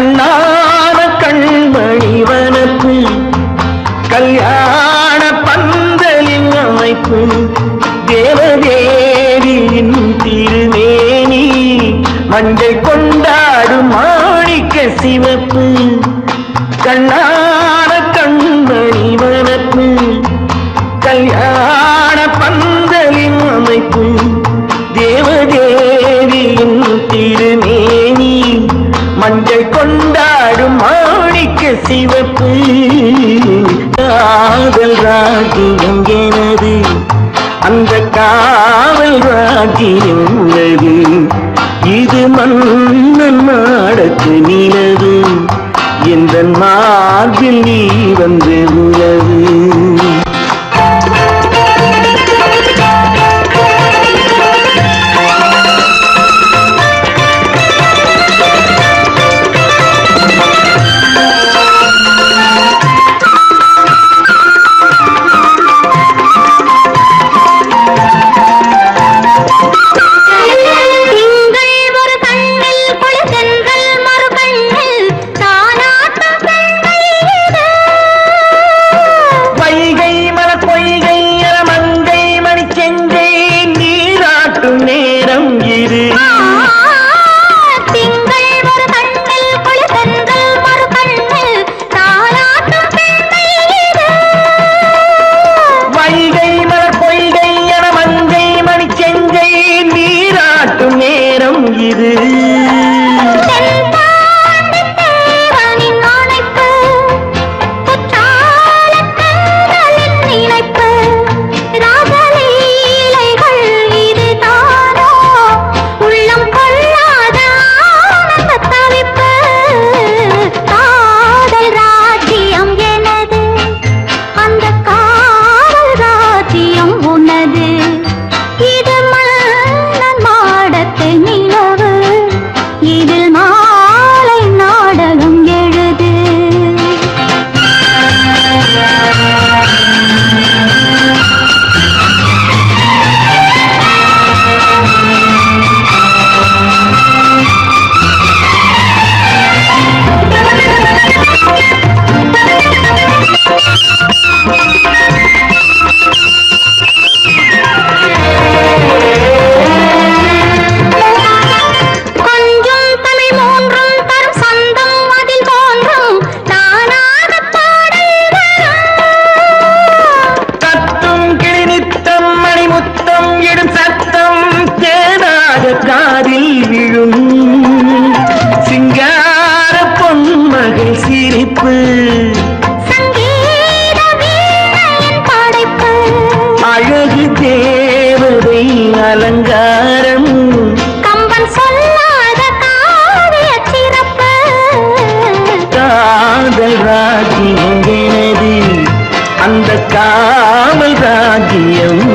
கண்ணான கண்மணி வனப்பு கல்யாண பந்தலின் அமைப்பு தேவதேவியின் திருமேனி மஞ்சள் கொண்டாடும் மாணிக்க சிவப்பு கண்ணான கண்மணி வனப்பு கல்யாண பந்தலின் அமைப்பு தேவதேவியின் திருமேனி மஞ்சள் கொண்டாடும் மாணிக்க சிவப்பு காதல் ராஜ்யம் எனது அந்த காவல் ராஜ்யம் உள்ளது இது மன்னன் நாடத்து நிலவு எந்த மார்பில் நீ வந்து உலவு அழகு தேவதை அலங்காரம் கம்பன் சொல்லாத காவிய சிறப்பு காதல் ராஜ்யம் எனது அந்த காவல் ராஜ்யம்